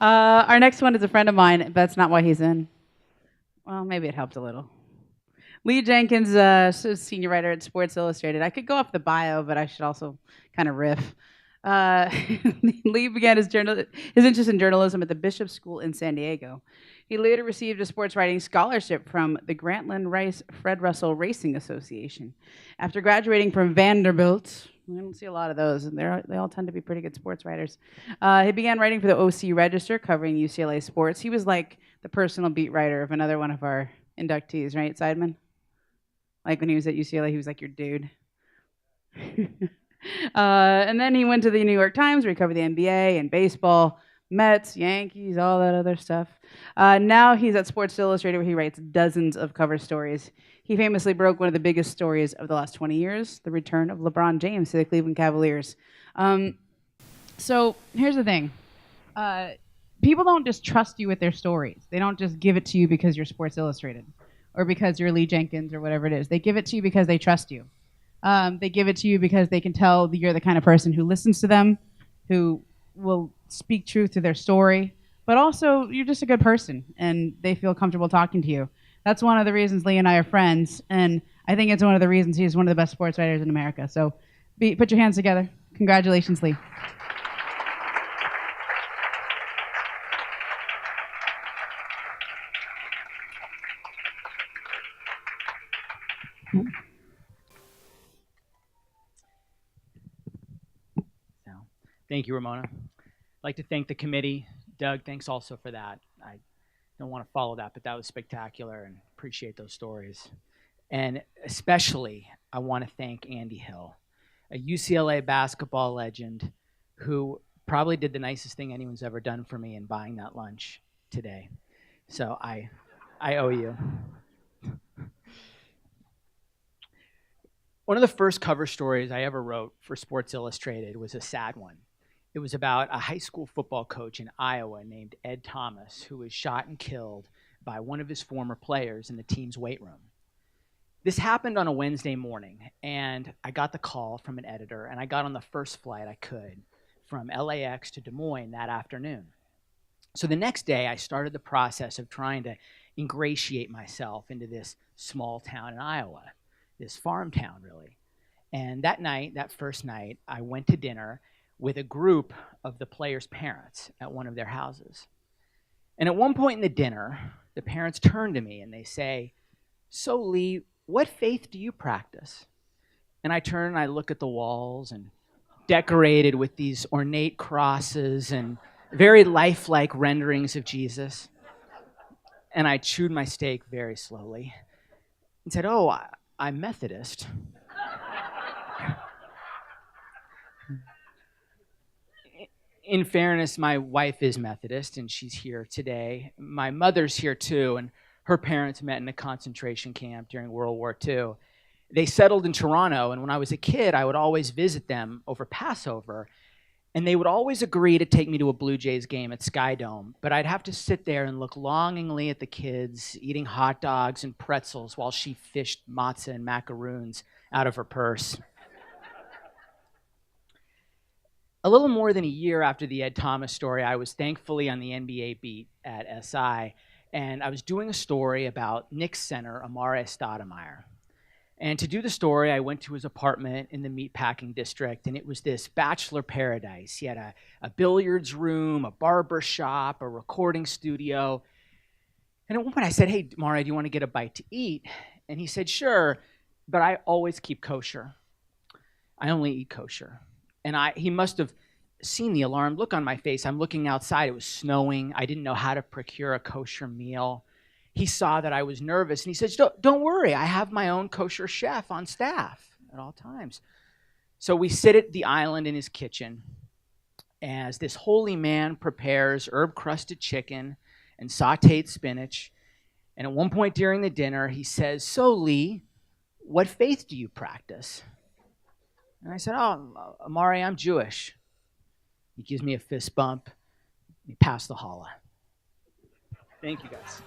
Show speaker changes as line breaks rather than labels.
Our next one is a friend of mine, but that's not why he's in. Well, maybe it helped a little. Lee Jenkins, senior writer at Sports Illustrated. I could go off the bio, but I should also kind of riff. Uh, Lee began his interest in journalism at the Bishop School in San Diego. He later received a sports writing scholarship from the Grantland Rice Fred Russell Racing Association. After graduating from Vanderbilt, we don't see a lot of those, and they all tend to be pretty good sports writers. He began writing for the OC Register, covering UCLA sports. He was like the personal beat writer of another one of our inductees, right, Seidman? Like when he was at UCLA, he was like your dude. And then he went to the New York Times, where he covered the NBA and baseball, Mets, Yankees, all that other stuff. Now he's at Sports Illustrated, where he writes dozens of cover stories. He famously broke one of the biggest stories of the last 20 years, the return of LeBron James to the Cleveland Cavaliers. So here's the thing. People don't just trust you with their stories. They don't just give it to you because you're Sports Illustrated or because you're Lee Jenkins or whatever it is. They give it to you because they trust you. They give it to you because they can tell that you're the kind of person who listens to them, who will speak truth to their story, but also you're just a good person and they feel comfortable talking to you. That's one of the reasons Lee and I are friends, and I think it's one of the reasons he's one of the best sports writers in America. So put your hands together. Congratulations, Lee.
Thank you, Ramona. I'd like to thank the committee. Doug, thanks also for that. I don't want to follow that, but that was spectacular and appreciate those stories. And especially, I want to thank Andy Hill, a UCLA basketball legend who probably did the nicest thing anyone's ever done for me in buying that lunch today. So I owe you. One of the first cover stories I ever wrote for Sports Illustrated was a sad one. It was about a high school football coach in Iowa named Ed Thomas, who was shot and killed by one of his former players in the team's weight room. This happened on a Wednesday morning, and I got the call from an editor, and I got on the first flight I could from LAX to Des Moines that afternoon. So the next day, I started the process of trying to ingratiate myself into this small town in Iowa, this farm town, really. And that first night, I went to dinner with a group of the players' parents at one of their houses. And at one point in the dinner, the parents turn to me and they say, "So Lee, what faith do you practice?" And I turn and I look at the walls and decorated with these ornate crosses and very lifelike renderings of Jesus. And I chewed my steak very slowly and said, "Oh, I'm Methodist." In fairness, my wife is Methodist, and she's here today. My mother's here, too, and her parents met in a concentration camp during World War II. They settled in Toronto, and when I was a kid, I would always visit them over Passover, and they would always agree to take me to a Blue Jays game at Sky Dome, but I'd have to sit there and look longingly at the kids eating hot dogs and pretzels while she fished matzah and macaroons out of her purse. A little more than a year after the Ed Thomas story, I was thankfully on the NBA beat at SI, and I was doing a story about Knicks center Amar'e Stoudemire. And to do the story, I went to his apartment in the meatpacking district, and it was this bachelor paradise. He had a billiards room, a barber shop, a recording studio. And at one point I said, "Hey, Amar'e, do you want to get a bite to eat?" And he said, "Sure, but I always keep kosher. I only eat kosher." And he must have seen the alarmed look on my face. I'm looking outside. It was snowing. I didn't know how to procure a kosher meal. He saw that I was nervous, and he says, "Don't worry. I have my own kosher chef on staff at all times." So we sit at the island in his kitchen as this holy man prepares herb-crusted chicken and sautéed spinach. And at one point during the dinner, he says, "So, Lee, what faith do you practice?" And I said, "Oh, Amar'e, I'm Jewish." He gives me a fist bump. We pass the challah. Thank you, guys.